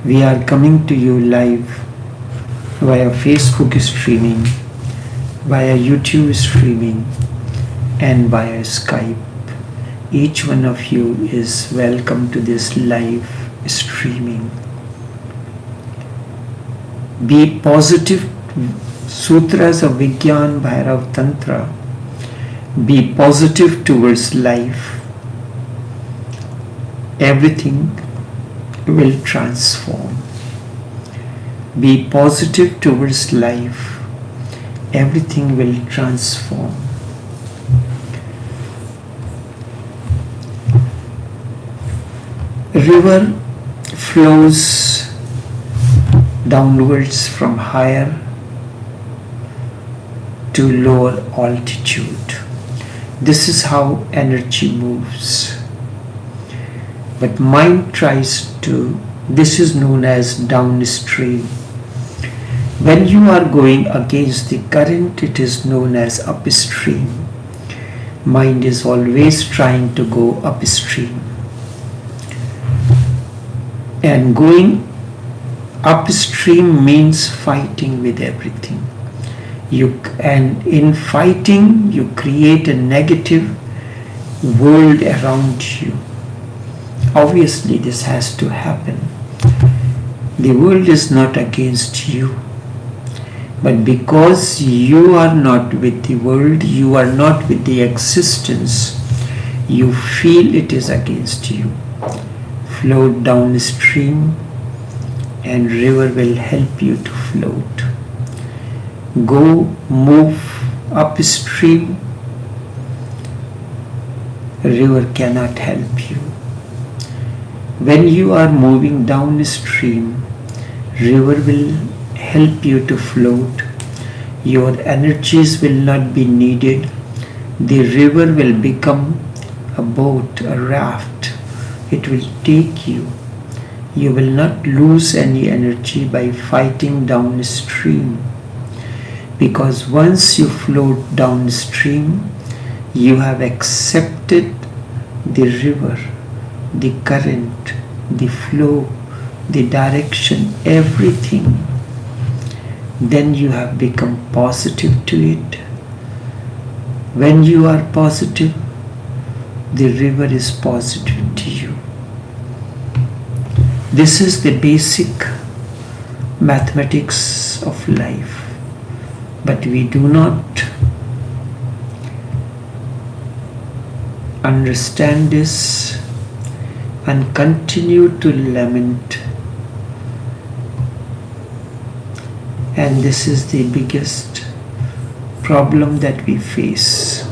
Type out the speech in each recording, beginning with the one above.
We are coming to you live via Facebook streaming, via YouTube streaming, and via Skype. Each one of you is welcome to this live streaming. Be positive. Sutras of Vigyan Bhairav Tantra. Be positive towards life. Everything will transform. Be positive towards life. Everything will transform. River flows downwards from higher to lower altitude. This is how energy moves. But mind tries to, this is known as downstream. When you are going against the current, it is known as upstream. Mind is always trying to go upstream. And going upstream means fighting with everything. And in fighting, you create a negative world around you. Obviously, this has to happen. The world is not against you. But because you are not with the world, you are not with the existence, you feel it is against you. Float downstream and river will help you to float. Go move upstream, river cannot help you. When you are moving downstream, river will help you to float. Your energies will not be needed. The river will become a boat, a raft. It will take you. You will not lose any energy by fighting downstream. Because once you float downstream, you have accepted the river, the current, the flow, the direction, everything. Then you have become positive to it. When you are positive, the river is positive to you. This is the basic mathematics of life. But we do not understand this and continue to lament. And this is the biggest problem that we face.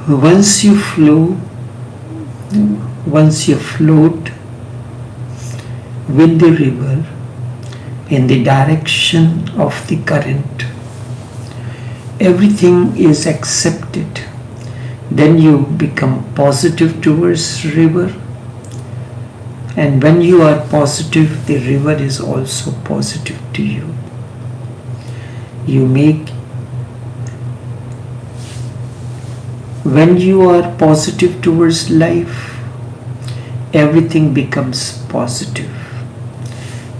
Once you float with the river in the direction of the current, everything is accepted. Then you become positive towards river, and when you are positive, the river is also positive to you. When you are positive towards life, everything becomes positive.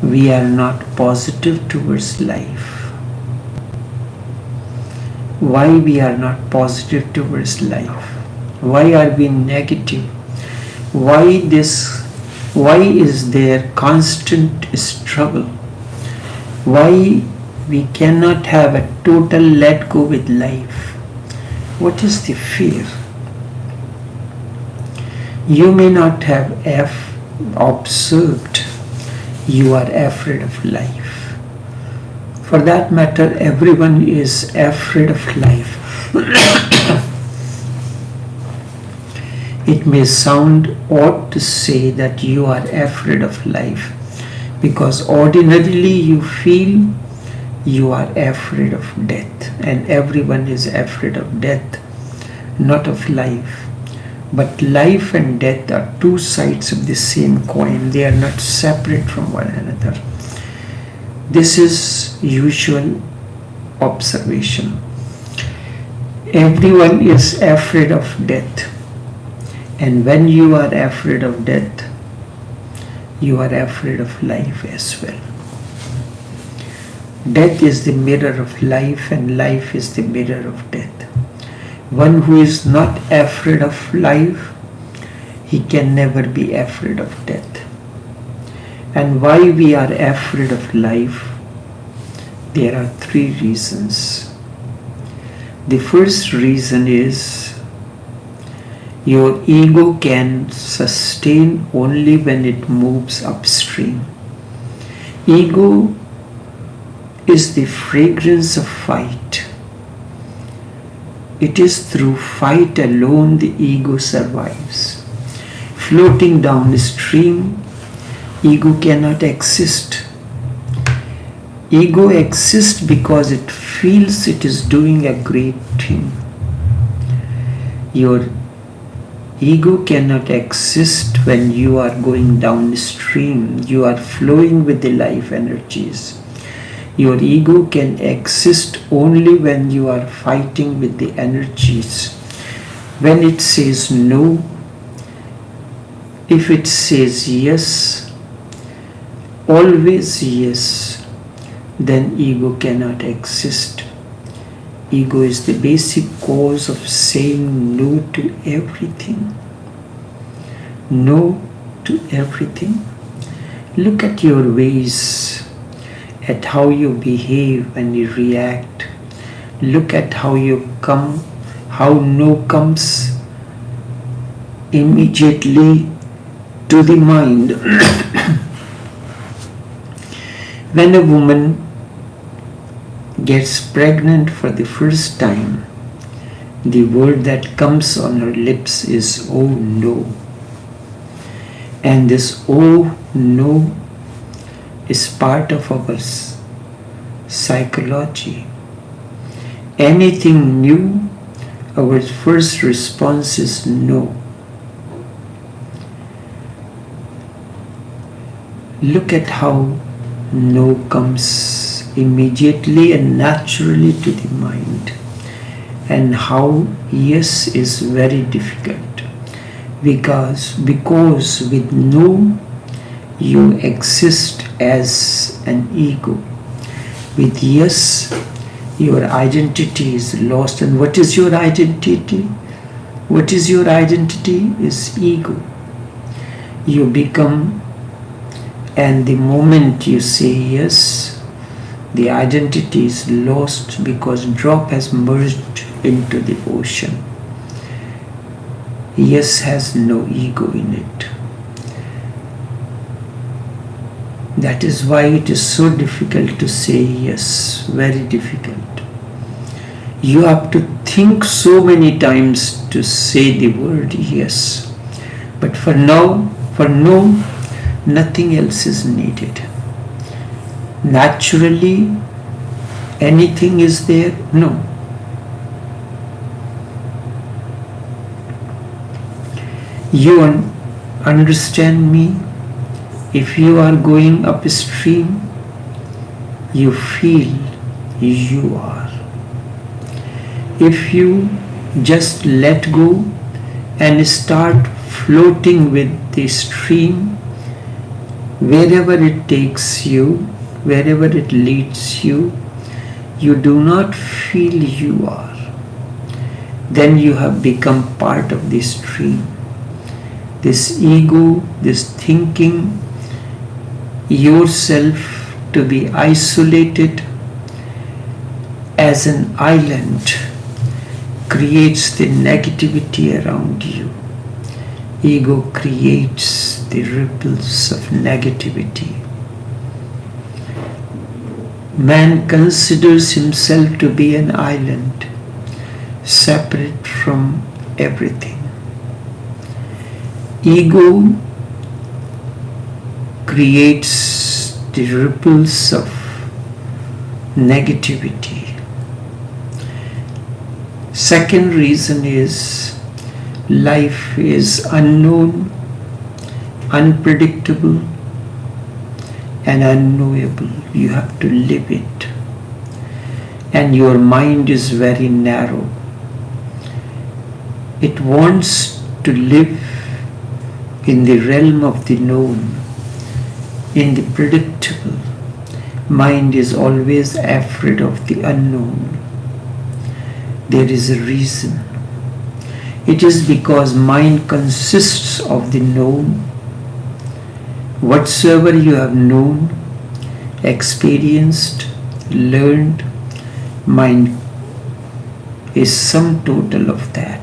We are not positive towards life. Why we are not positive towards life? Why are we negative? Why is there constant struggle? Why we cannot have a total let go with life? What is the fear? You may not have observed. You are afraid of life. For that matter, everyone is afraid of life. It may sound odd to say that you are afraid of life, because ordinarily you feel you are afraid of death, and everyone is afraid of death, not of life. But life and death are two sides of the same coin. They are not separate from one another. This is usual observation. Everyone is afraid of death. And when you are afraid of death, you are afraid of life as well. Death is the mirror of life, and life is the mirror of death. One who is not afraid of life, he can never be afraid of death. And why we are afraid of life? There are three reasons. The first reason is your ego can sustain only when it moves upstream. Ego is the fragrance of fight. It is through fight alone the ego survives. Floating downstream, ego cannot exist. Ego exists because it feels it is doing a great thing. Your ego cannot exist when you are going downstream. You are flowing with the life energies. Your ego can exist only when you are fighting with the energies. When it says no, if it says yes, always yes, then ego cannot exist. Ego is the basic cause of saying no to everything. No to everything. Look at your ways, at how you behave and you react. Look at how you come, how no comes immediately to the mind. When a woman gets pregnant for the first time, the word that comes on her lips is "oh no." And this "oh no" is part of our psychology. Anything new, our first response is no. Look at how no comes immediately and naturally to the mind, and how yes is very difficult, because with no you exist as an ego. With yes, your identity is lost. And what is your identity? What is your identity? Is ego. You become, and the moment you say yes, the identity is lost, because drop has merged into the ocean. Yes has no ego in it. That is why it is so difficult to say yes, very difficult. You have to think so many times to say the word yes. But for no, nothing else is needed. Naturally, anything is there? No. You understand me? If you are going upstream, you feel you are. If you just let go and start floating with the stream, wherever it takes you, wherever it leads you, you do not feel you are. Then you have become part of the stream. This ego, this thinking yourself to be isolated as an island creates the negativity around you. Ego creates the ripples of negativity. Man considers himself to be an island, separate from everything. Ego creates the ripples of negativity. Second reason is Life is unknown, unpredictable, and unknowable. You have to live it. And your mind is very narrow. It wants to live in the realm of the known, in the predictable. Mind is always afraid of the unknown. There is a reason. It is because mind consists of the known. Whatsoever you have known, experienced, learned, mind is sum total of that.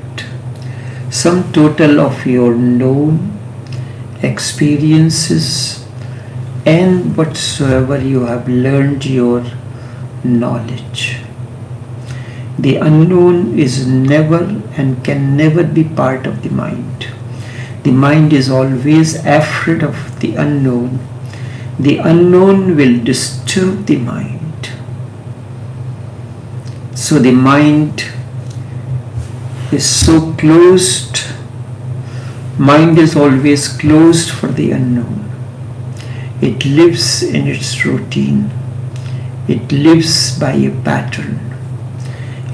Sum total of your known experiences and whatsoever you have learned, your knowledge. The unknown is never and can never be part of the mind. The mind is always afraid of the unknown. The unknown will disturb the mind. So the mind is so closed. Mind is always closed for the unknown. It lives in its routine. It lives by a pattern.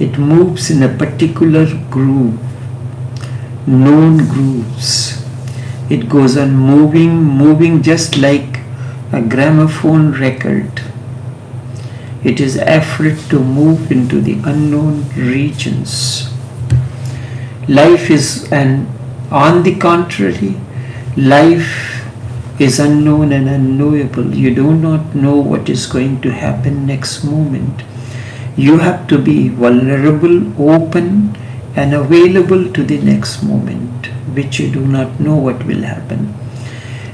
It moves in a particular groove, known grooves. It goes on moving just like a gramophone record. It is afraid to move into the unknown regions. Life is, and on the contrary, life is unknown and unknowable. You do not know what is going to happen next moment. You have to be vulnerable, open, and available to the next moment, which you do not know what will happen.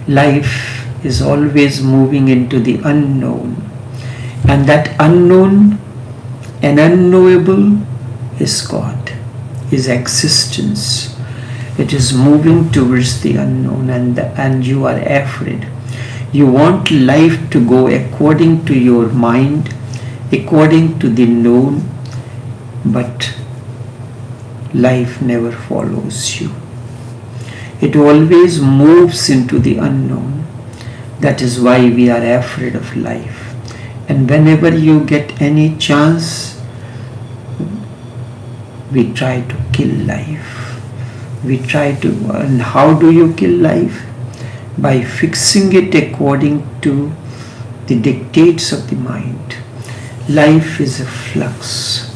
Life is always moving into the unknown, and that unknown and unknowable is God, is existence. It is moving towards the unknown, and you are afraid. You want life to go according to your mind, according to the known, but life never follows you. It always moves into the unknown. That is why we are afraid of life. And whenever you get any chance, we try to kill life. And how do you kill life? By fixing it according to the dictates of the mind. Life is a flux,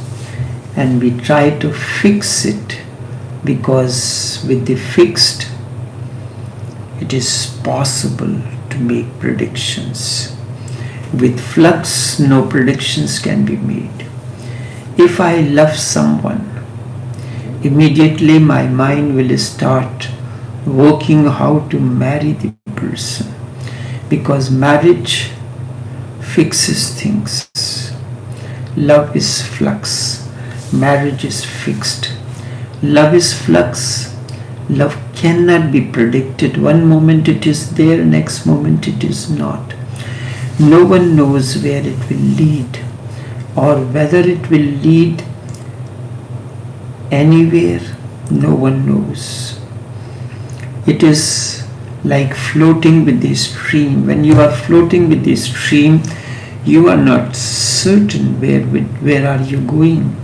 and we try to fix it because with the fixed, it is possible to make predictions. With flux, no predictions can be made. If I love someone, immediately my mind will start working how to marry the person, because marriage fixes things. Love is flux. Marriage is fixed. Love is flux. Love cannot be predicted. One moment it is there, next moment it is not. No one knows where it will lead, or whether it will lead anywhere. No one knows. It is like floating with the stream. When you are floating with the stream, you are not certain where are you going.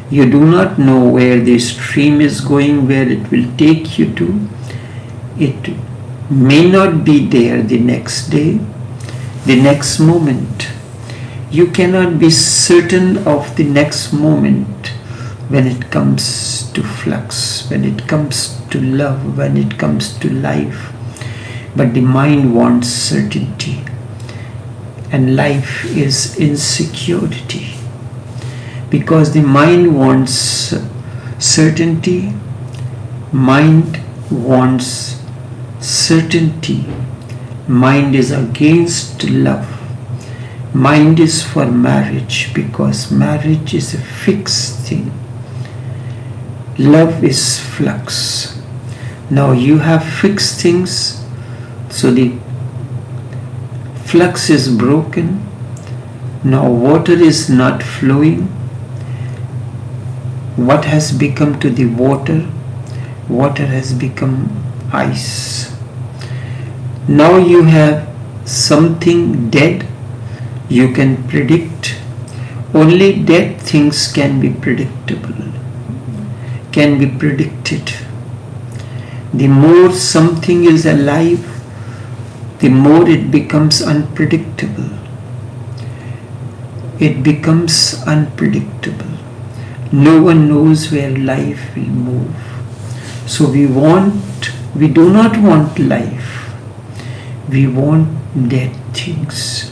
You do not know where the stream is going, where it will take you to. It may not be there the next day, the next moment. You cannot be certain of the next moment when it comes to flux, when it comes to love, when it comes to life. But the mind wants certainty, and life is insecurity. Because the mind wants certainty, mind wants certainty. Mind is against love. Mind is for marriage, because marriage is a fixed thing. Love is flux. Now you have fixed things, so the flux is broken. Now water is not flowing. What has become to the water? Water has become ice. Now you have something dead you can predict. Only dead things can be predictable, can be predicted. The more something is alive, the more it becomes unpredictable. It becomes unpredictable. No one knows where life will move. So we do not want life. We want dead things.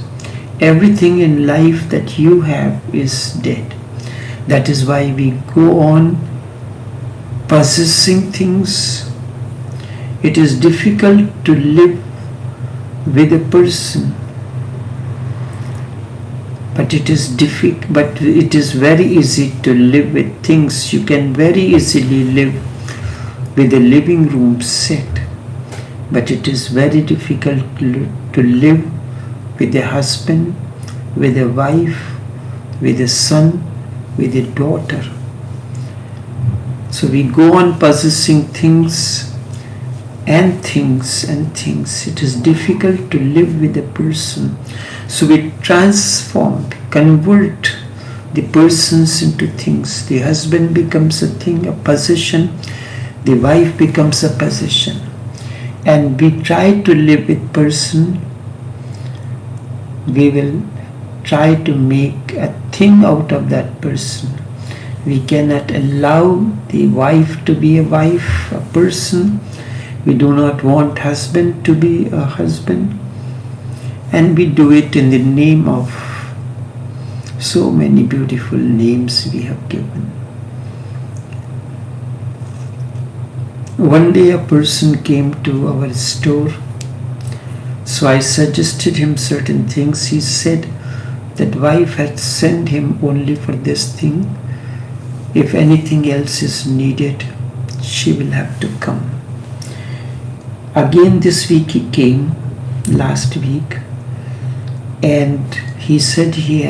Everything in life that you have is dead. That is why we go on possessing things. It is difficult to live with a person, but it is very easy to live with things. You can very easily live with a living room set, but it is very difficult to live with a husband, with a wife, with a son, with a daughter. So we go on possessing things and things and things. It is difficult to live with a person. So we transform, convert the persons into things. The husband becomes a thing, a possession. The wife becomes a possession. And we try to live with person. We will try to make a thing out of that person. We cannot allow the wife to be a wife, a person. We do not want husband to be a husband. And we do it in the name of so many beautiful names we have given. One day a person came to our store. So I suggested him certain things. He said that wife had sent him only for this thing. If anything else is needed, she will have to come. Again this week he came, last week, and he said he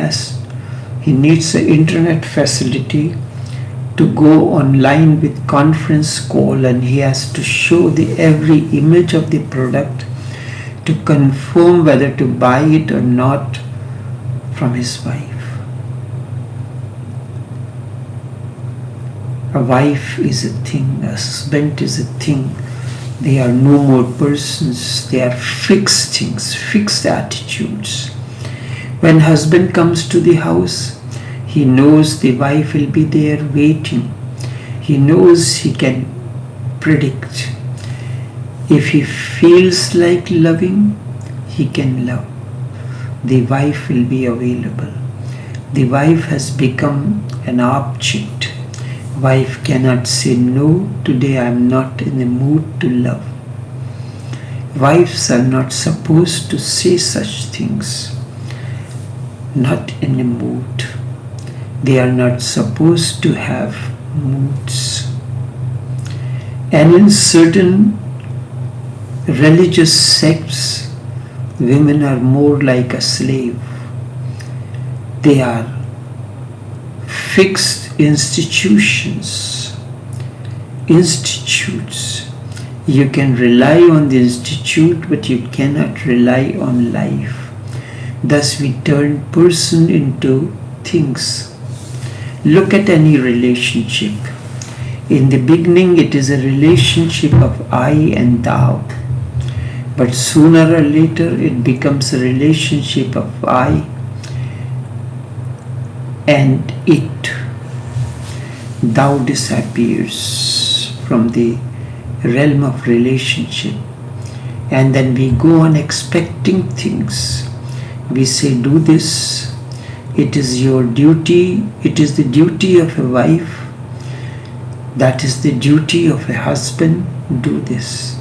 needs an internet facility to go online with conference call, and he has to show every image of the product to confirm whether to buy it or not from his wife. A wife is a thing, a husband is a thing. They are no more persons, they are fixed things, fixed attitudes. When husband comes to the house, he knows the wife will be there waiting. He knows he can predict. If he feels like loving, he can love. The wife will be available. The wife has become an object. Wife cannot say, no, today I am not in the mood to love. Wives are not supposed to say such things. Not in the mood. They are not supposed to have moods. And in certain religious sects, women are more like a slave. They are fixed institutes. You can rely on the institute, but you cannot rely on life. Thus we turn person into things. Look at any relationship. In the beginning it is a relationship of I and thou. But sooner or later it becomes a relationship of I and it. Thou disappears from the realm of relationship, and then we go on expecting things. We say, do this, it is your duty, it is the duty of a wife, that is the duty of a husband, do this.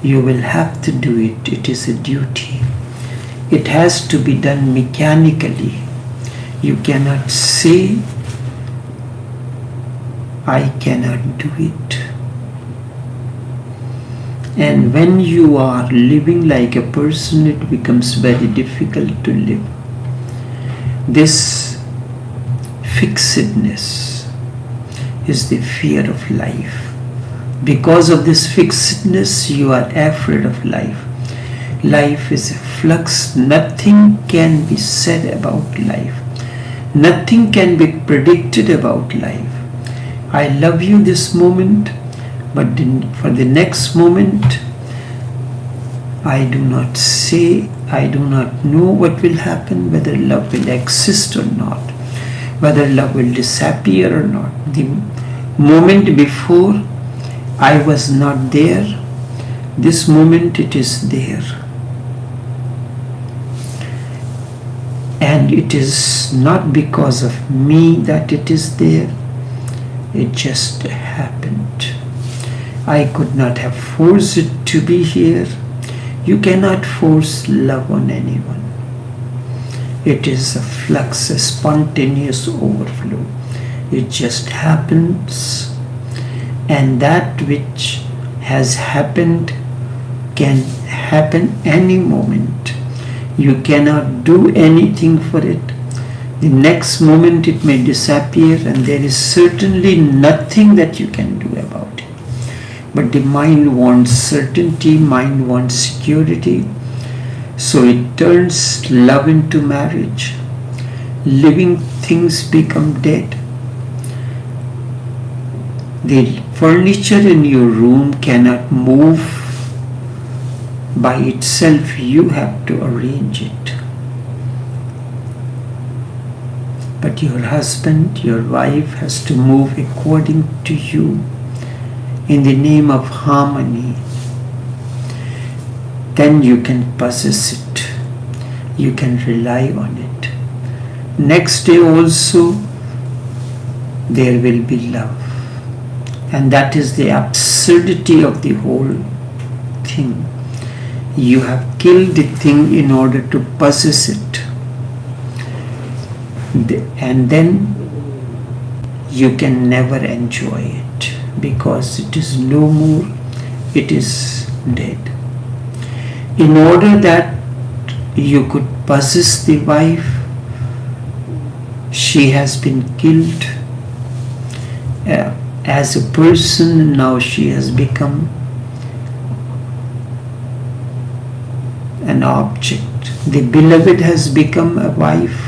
You will have to do it, it is a duty. It has to be done mechanically. You cannot say, I cannot do it. And when you are living like a person, it becomes very difficult to live. This fixedness is the fear of life. Because of this fixedness, you are afraid of life. Life is a flux. Nothing can be said about life. Nothing can be predicted about life. I love you this moment, but for the next moment, I do not say, I do not know what will happen, whether love will exist or not, whether love will disappear or not. The moment before, I was not there. This moment it is there. And it is not because of me that it is there. It just happened. I could not have forced it to be here. You cannot force love on anyone. It is a flux, a spontaneous overflow. It just happens. And that which has happened can happen any moment. You cannot do anything for it. The next moment it may disappear, and there is certainly nothing that you can do about it. But the mind wants certainty, mind wants security. So it turns love into marriage. Living things become dead. The furniture in your room cannot move by itself. You have to arrange it. But your husband, your wife has to move according to you in the name of harmony. Then you can possess it. You can rely on it. Next day also there will be love. And that is the absurdity of the whole thing. You have killed the thing in order to possess it. And then you can never enjoy it because it is no more, it is dead. In order that you could possess the wife, she has been killed as a person. Now she has become an object. The beloved has become a wife,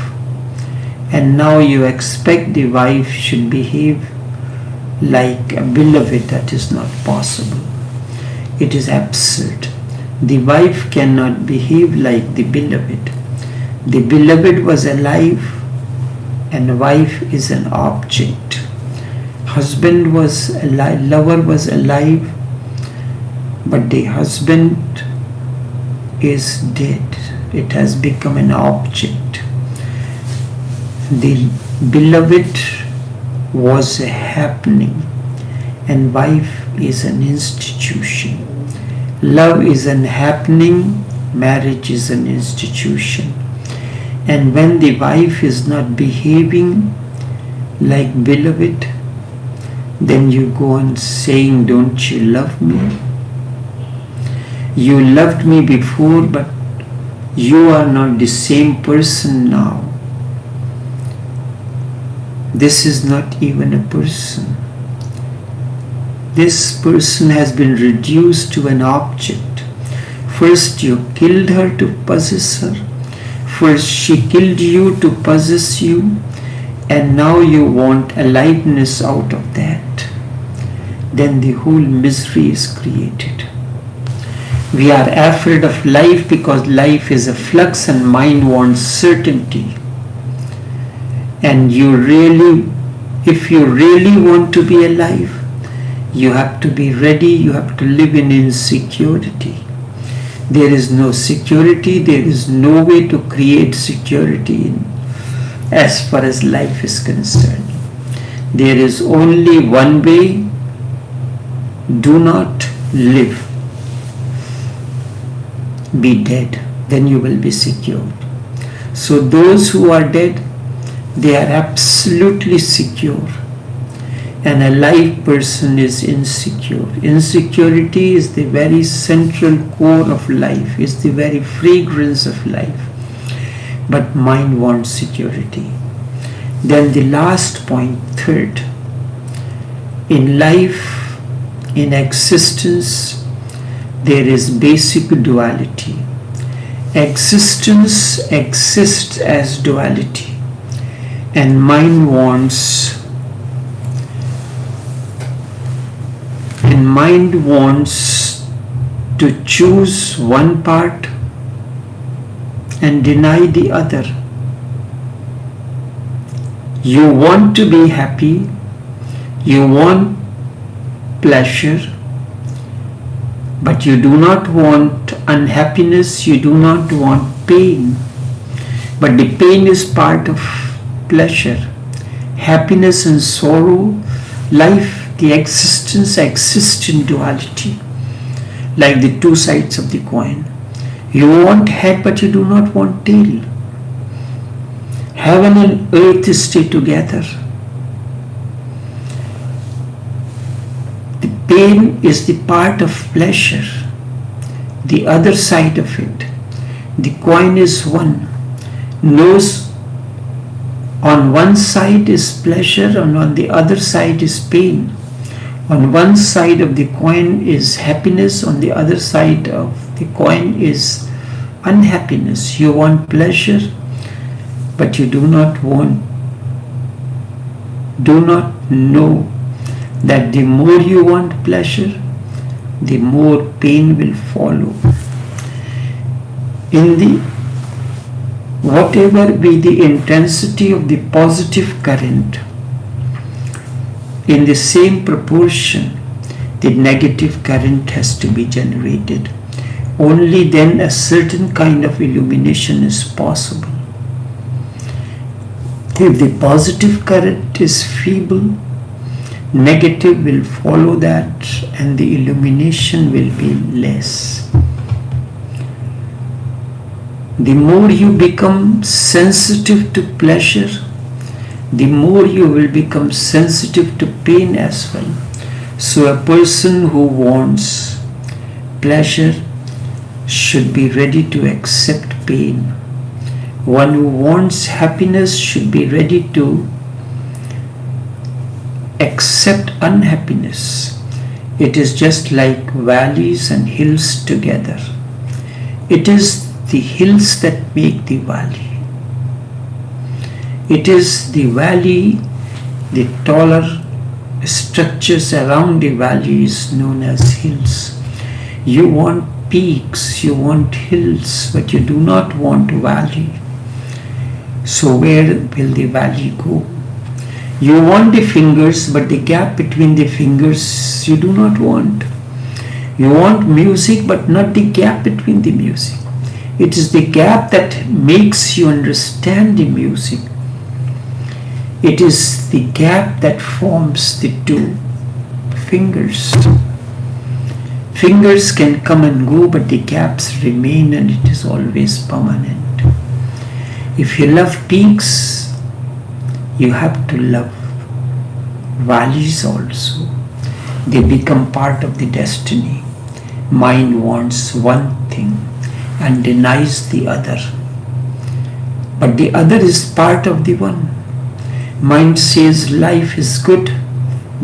and now you expect the wife should behave like a beloved. That is not possible. It is absurd. The wife cannot behave like the beloved. The beloved was alive, and the wife is an object. Husband was alive, lover was alive, but the husband is dead. It has become an object. The beloved was a happening, and wife is an institution. Love is an happening, marriage is an institution. And when the wife is not behaving like beloved, then you go on saying, don't you love me? You loved me before, but you are not the same person now. This is not even a person. This person has been reduced to an object. First you killed her to possess her. First she killed you to possess you. And now you want aliveness out of that. Then the whole misery is created. We are afraid of life because life is a flux and mind wants certainty. And if you really want to be alive, you have to be ready, you have to live in insecurity. There is no security, there is no way to create security as far as life is concerned. There is only one way: do not live. Be dead, then you will be secured. So those who are dead, they are absolutely secure. And a live person is insecure. Insecurity is the very central core of life, is the very fragrance of life. But mind wants security. Then the last point, third. In life, In existence, there is basic duality. Existence exists as duality, and mind wants to choose one part and deny the other. You want to be happy, you want pleasure, but you do not want unhappiness, you do not want pain. But the pain is part of pleasure. Happiness and sorrow, life, the existence exists in duality, like the two sides of the coin. You want head, but you do not want tail. Heaven and earth stay together. The pain is the part of pleasure, the other side of it. The coin is one. Knows on one side is pleasure and on the other side is pain. On one side of the coin is happiness, on the other side of the coin is unhappiness. You want pleasure, but you do not know that the more you want pleasure, the more pain will follow. Whatever be the intensity of the positive current, in the same proportion, the negative current has to be generated. Only then a certain kind of illumination is possible. If the positive current is feeble, negative will follow that and the illumination will be less. The more you become sensitive to pleasure, the more you will become sensitive to pain as well. So a person who wants pleasure should be ready to accept pain. One who wants happiness should be ready to accept unhappiness. It is just like valleys and hills together. It is the hills that make the valley. It is the valley, the taller structures around the valley is known as hills. You want peaks, you want hills, but you do not want valley. So where will the valley go? You want the fingers, but the gap between the fingers you do not want. You want music, but not the gap between the music. It is the gap that makes you understand the music. It is the gap that forms the two fingers. Fingers can come and go, but the gaps remain and it is always permanent. If you love peaks, you have to love valleys also. They become part of the destiny. Mind wants one thing and denies the other. But the other is part of the one. Mind says life is good,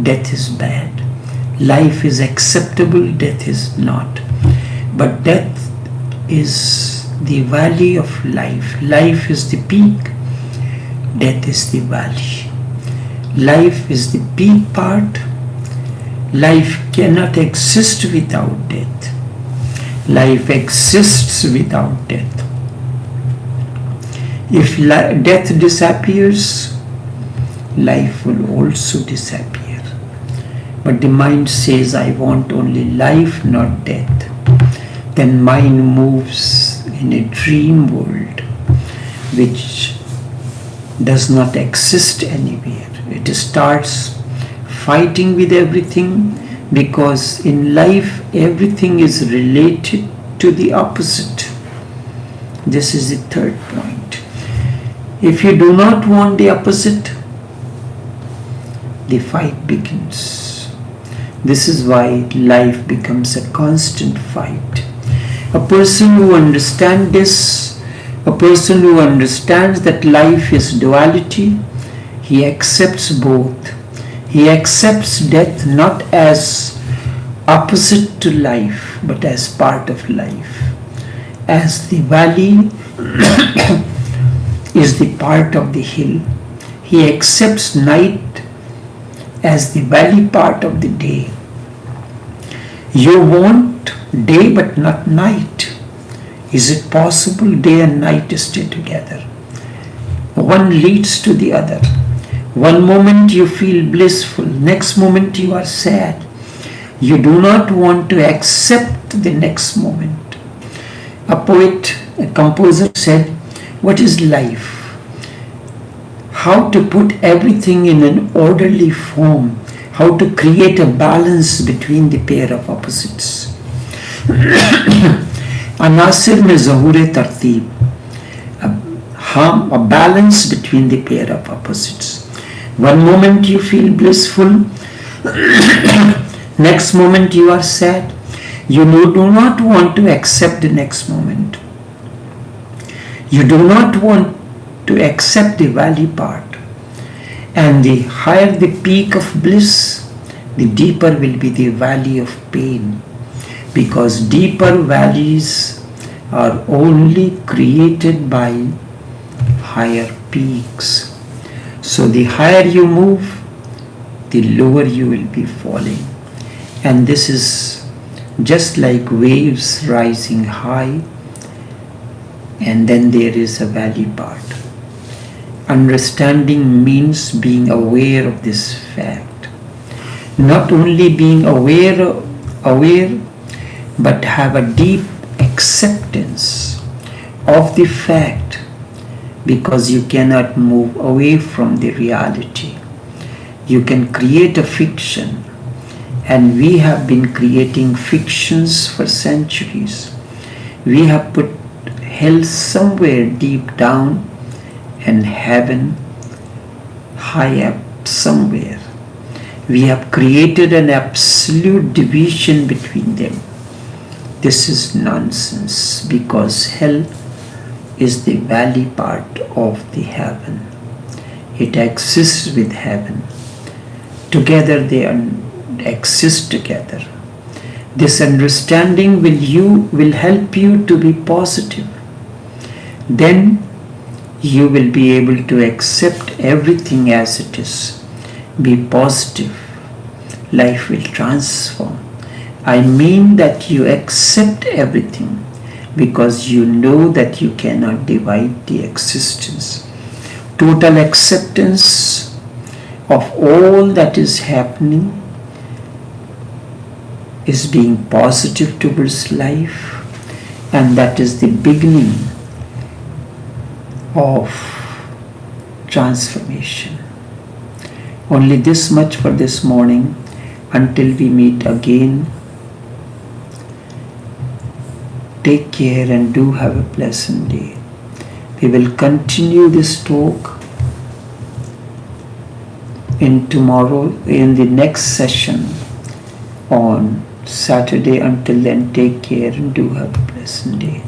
death is bad. Life is acceptable, death is not. But death is the valley of life. Life is the peak, death is the valley. Life is the peak part. Life cannot exist without death. Life exists without death. If death disappears, life will also disappear. But the mind says, I want only life, not death. Then mind moves in a dream world which does not exist anywhere. It starts fighting with everything because in life everything is related to the opposite. This is the third point. If you do not want the opposite, the fight begins. This is why life becomes a constant fight. A person who understands this, a person who understands that life is duality, he accepts both. He accepts death not as opposite to life, but as part of life. As the valley is the part of the hill, he accepts night as the valley part of the day. You want day but not night. Is it possible day and night to stay together? One leads to the other. One moment you feel blissful, next moment you are sad. You do not want to accept the next moment. A poet, a composer said, what is life? How to put everything in an orderly form, how to create a balance between the pair of opposites. Anasir mein zahur tartib, a balance between the pair of opposites. One moment you feel blissful, next moment you are sad. You do not want to accept the next moment. You do not want to accept the valley part. And the higher the peak of bliss, the deeper will be the valley of pain. Because deeper valleys are only created by higher peaks. So the higher you move, the lower you will be falling. And this is just like waves rising high, and then there is a valley part. Understanding means being aware of this fact. Not only being aware, but have a deep acceptance of the fact, because you cannot move away from the reality. You can create a fiction, and we have been creating fictions for centuries. We have put hell somewhere deep down and heaven high up somewhere. We have created an absolute division between them. This is nonsense, because hell is the valley part of the heaven. It exists with heaven. Together they exist together. This understanding will help you to be positive. Then you will be able to accept everything as it is. Be positive. Life will transform. I mean that you accept everything, because you know that you cannot divide the existence. Total acceptance of all that is happening is being positive towards life, and that is the beginning of transformation. Only this much for this morning. Until we meet again, take care and do have a pleasant day. We will continue this talk in the next session on Saturday. Until then, take care and do have a pleasant day.